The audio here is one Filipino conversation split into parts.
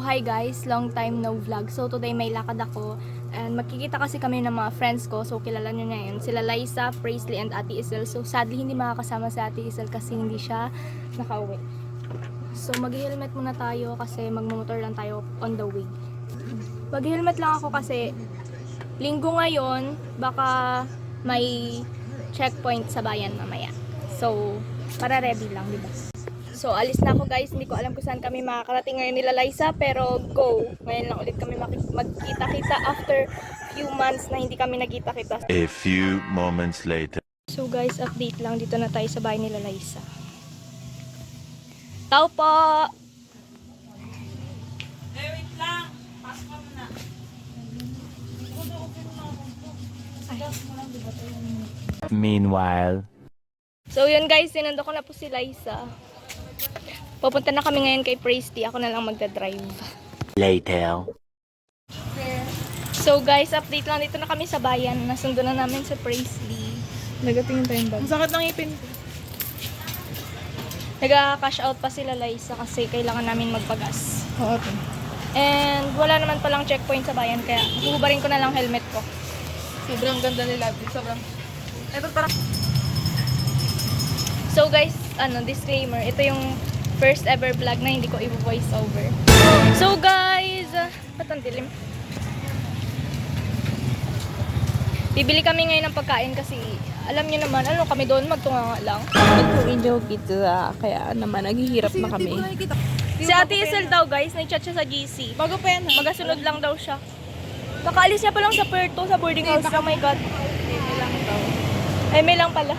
hi guys, long time no vlog. So today may lakad ako and magkikita kasi kami ng mga friends ko. So kilala nyo na yun, sila Liza, Paisley and Ate Isel. So sadly hindi makakasama si Ate Isel kasi hindi siya nakauwi. So mag-helmet muna tayo kasi magmumotor lang tayo on the way. Mag-helmet lang ako kasi linggo ngayon, baka may checkpoint sa bayan mamaya. So para ready lang, diba? So, alis na ako guys. Hindi ko alam kung saan kami makakarating ngayon nila Liza. Pero go! Ngayon lang ulit kami magkita-kita after few months na hindi kami nagkita-kita. A few moments later. So guys, update lang. Dito na tayo sa bahay nila Liza. Tao po! Wait lang. Pass ka muna. Meanwhile. So yun guys, sinundo ko na po si Liza. Pupunta na kami ngayon kay Paisley. Ako na lang magdadrive. Later. So guys, update lang. Dito na kami sa bayan. Nasundo na namin sa Paisley. Nagatingin tayong bag. Ang sakit ng ipin ko. Nag-cash out pa sila Liza kasi kailangan namin magpagas. Oo, ito. And wala naman palang checkpoint sa bayan kaya huhubarin ko na lang helmet ko. Sobrang ganda nila. Sobrang... Ito parang... So guys, disclaimer. Ito yung first ever vlog na hindi ko i-voice over. So guys, ba't ang dilim? Bibili kami ngayon ng pagkain kasi alam niyo naman, kami doon magtunga lang. Mag-video kita. Kaya naman, naghihirap na kami. Si Ate Isel daw guys, nag-chat siya sa GC. Bago pa yan ha? Magasunod lang daw siya. Kakaalis niya pa lang sa Puerto, sa boarding house. Oh my God. Ay, may lang pala.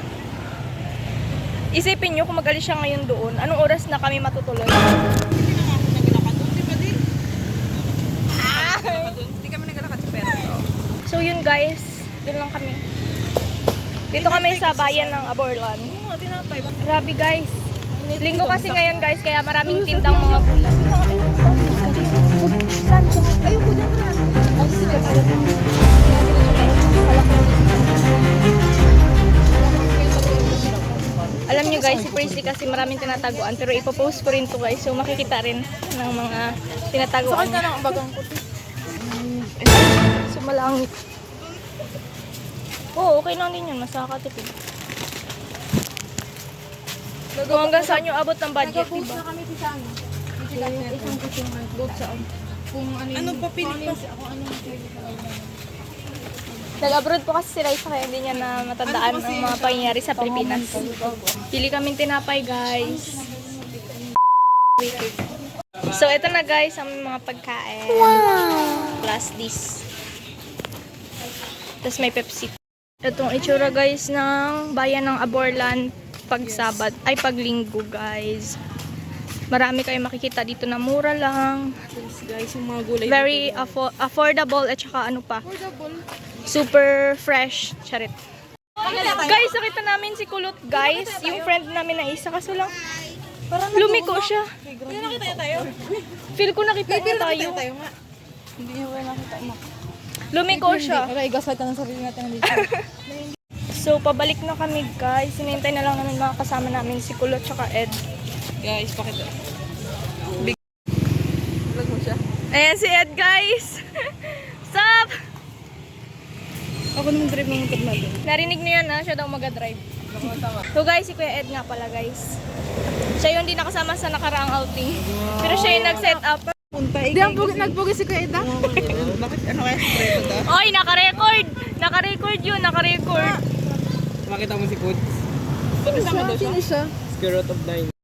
Isipin nyo kung mag-alis siya ngayon doon, anong oras na kami matutuloy? Hindi kami naglalakad sa pera. So yun guys, doon lang kami. Dito kami sa bayan ng Aborlan. Oo, tinapay. Grabe guys. Linggo kasi ngayon guys, kaya maraming tindang mga bulan. Ayoko dyan ka. Alam nyo guys, si Paisley kasi maraming tinataguan pero ipopost ko rin to guys. So makikita rin ng mga tinataguan. Sakit na lang ang bagang puti. So malangit. Oo, okay lang din yun. Masakatipid. Kung hanggang saan yung abot ng budget, diba? kami sa ano. Isang kutsong boat saan. Kung ano pa Pilipinas. Nag-abroad po kasi si Liza kaya hindi niya na matandaan ang mga pangyayari sa Pilipinas. Pili kaming tinapay guys. So ito na guys ang mga pagkain. Plus this. Tapos may Pepsi. Itong itsura guys ng bayan ng Aborlan pag Sabat, ay pag Linggo guys. Marami kayong makikita dito na mura lang. Guys, yung mga gulay. Very affordable at saka ano pa. Super fresh. Charit. Guys, nakita namin si Kulot guys. Yung friend namin na isa. Kaso lang, lumiko siya. Hindi nakita niya tayo. Feel ko nakita niya tayo. Tayo nga. Hindi niya wala nakita mo. Lumiko siya. Wala, igasal ka ng sarili natin dito. So, pabalik na kami guys. Sinintay na lang namin mga kasama namin si Kulot tsaka Ed. Guys, pakita. Big. Vlog mo siya. Ayan si Ed guys. Sup? Ako naman drive ng motor natin. Narinig niyo yan ha? Siya daw mag-drive. So guys, si Kuya Ed nga pala guys. Siya yung di nakasama sa nakaraang outing. Pero siya yung nag-set up. Punta ikaw. Di nagpugi si Kuya Eda? Bakit ano kaya sa preto ta? Oy, naka-record! Naka-record yun, naka-record. Makita mo si Coach. Sino siya? Square root of 9.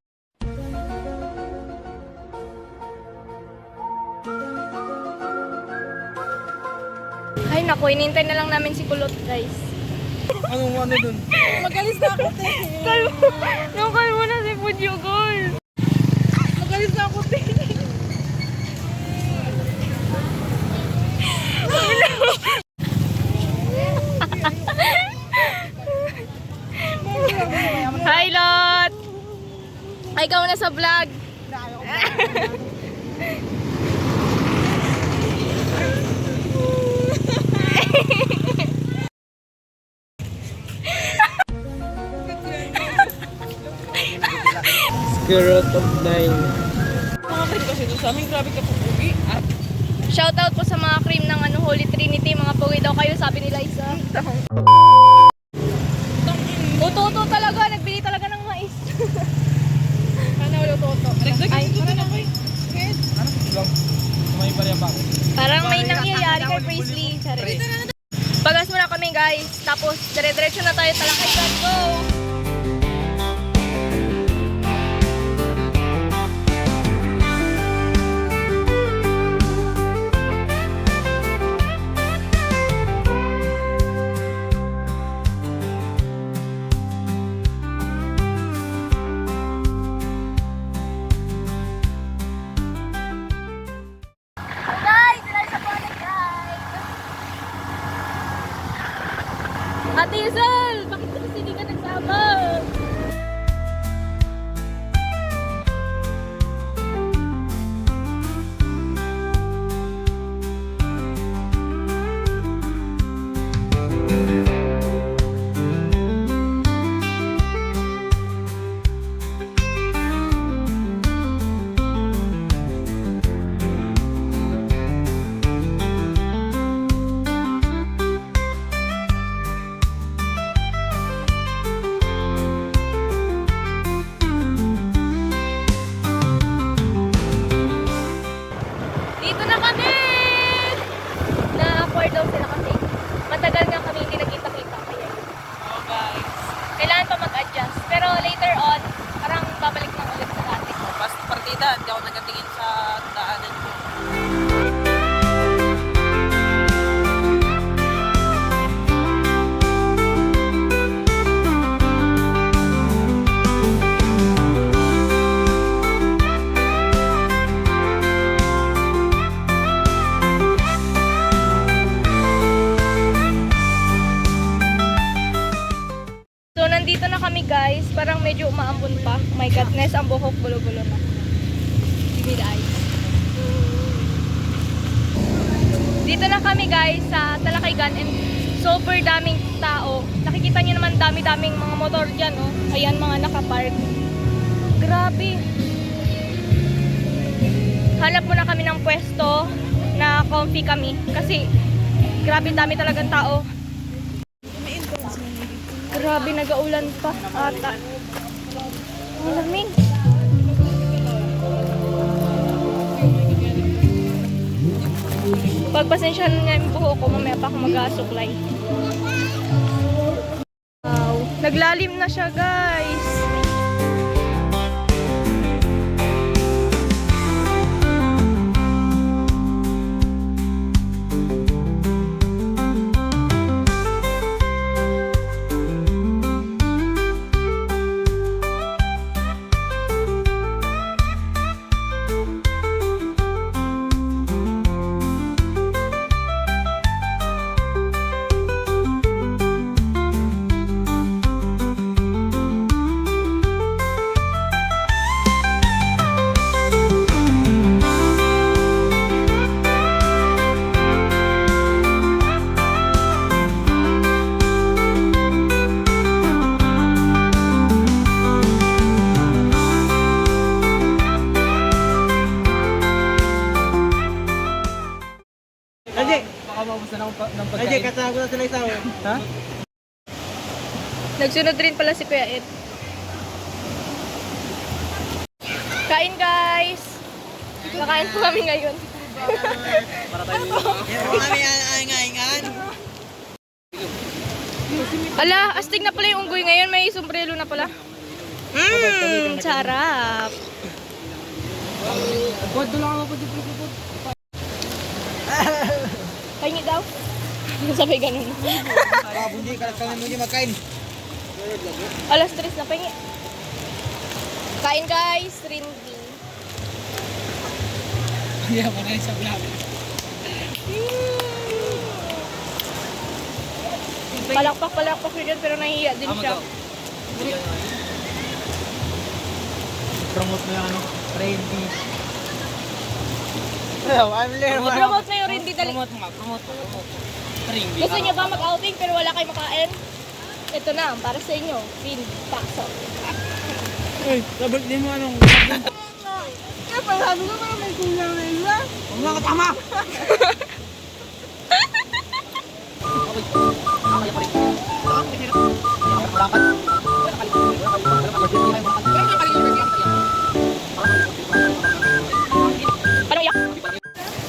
Ay naku, inintay na lang namin si Kulot guys. Anong ano dun? Magalis na ako, te. Nukal mo na si Pudyo, girl. Magalis na ako, te. Hi, Lot! Ay, ikaw na sa vlog. Square root of 9. Mga kasi doon Sa amin, grabe ka po, Pogi. Shoutout po sa mga cream ng Holy Trinity. Mga pogi daw kayo, sabi nila isa. Uto talaga. Nagbili talaga ng mais. Ano ulo toto? Ay, Ano? Lang. May barya pa ako. parang may nangyayari kay Paisley. Charis. Bagas muna kami guys. Tapos dire-diretso na tayo talakay. Go! Guys, sila sa Bonnet guys. Ate Isel, bakit kasi hindi ka nagsama? Dito na kami! Na-awkward daw sila kasi matagal nga kami hindi nagkita-kita. Kaya Oh, guys. kailangan pa mag-adjust. Pero later on, parang babalik na ulit sa dati. Basta partida, hindi ako nagatingin sa daanan ko. So, nandito na kami guys. Parang medyo umaambon pa. Oh my godness, ang buhok gulo-gulo na. Give me the eyes. Dito na kami guys sa Talakaygan and super daming tao. Nakikita niyo naman dami-daming mga motor dyan, oh. Ayan, mga nakapark. Grabe. Hanap muna kami ng pwesto na comfy kami. Kasi, grabe dami talagang tao. Grabe, nagaulan pa ata. Ang lamig. Pagpasensyahan niya yung buho ko, mamaya pa ako mag-asuklay. Wow. Naglalim na siya, guys. Baka maubusan ako ng pagkain. Ay, kasama ko na sila isaw. Ha? Nagsunod rin pala si Kuya Ed. Kain, guys! Kakain po kami ngayon. Para tayo. Kami ang Ala, astig na pala yung unggoy ngayon. May sombrero na pala. Sarap. Pod, doon lang ako po dito. Kain daw. Sabi ganun. Bunyi, kalakal mo niya magkain. Alas 3 na pengi. Kain guys, Rindy. Hindi ako na yung sa vlog. Palakpak siya dyan pero nahihiya din siya. Promote mo yung ano, Randy. I'm learning. Promote na yung Rindy dali. Promote. Randy. Gusto niyo ba mag-outing pero wala kayo makain? Ito na, para sa inyo. Rindy, pasok. Uy, sabag din mo anong... Sabi ko parang may kulang na iba. Huwag mo kasama!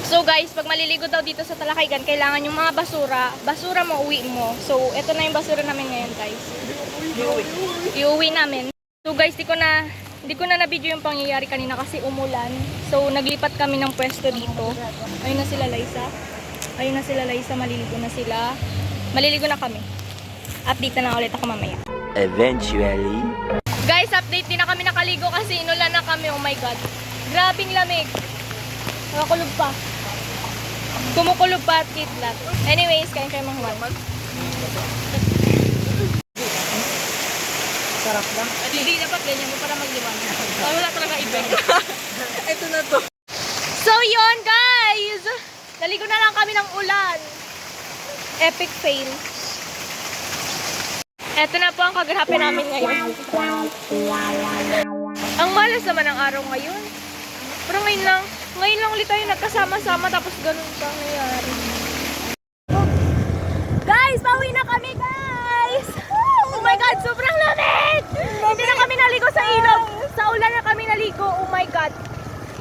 So guys, pag maliligo daw dito sa Talakaygan, kailangan yung mga basura mo, uwi mo. So, eto na yung basura namin ngayon, guys. Iuwi namin. So guys, di ko na na-video yung pangyayari kanina kasi umulan. So, naglipat kami ng pwesto dito. Ayun na sila, Liza. Maliligo na sila. Maliligo na kami. Update na lang ulit ako mamaya. Eventually. Guys, update din na kami nakaligo kasi inulan na kami. Oh my God. Grabing lamig. Nakakulog pa. Kumukulog pa at kidlat. Anyways, kain kayo mga huwan. Sarap lang. Hindi dapat ganyan mo para magliwanag. Wala talaga effect. Ito na to. So yun guys! Naligo na lang kami ng ulan. Epic fail. Eto na po ang kaganapan namin ngayon. Ang malas naman ang araw ngayon. Pero ngayon lang ulit tayo nagkasama-sama tapos ganun pa nangyari. Guys, pauwi na kami guys! Oh my God, sobrang lamig! Hindi na kami naligo sa ilog. Sa ulan na kami naligo. Oh my God.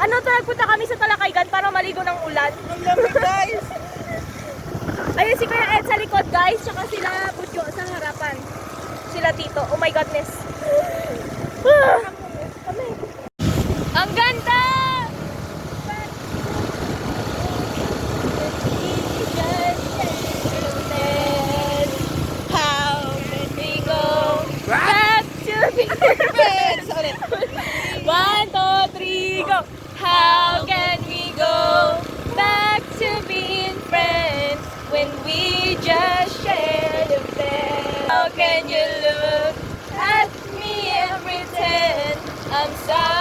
Ano to, nagpunta kami sa Talakaygan para maligo ng ulan. Ang lamig guys. Ayun si Kuya Ed sa likod guys, tsaka sila Butyo sa harapan. Sila Tito. Oh my goodness. Ang ganda! How can we go back to being friends? Ulit. 1, 2, 3, go! How can we go back to being friends when we just shared a bed? How can you look at me and pretend I'm sorry?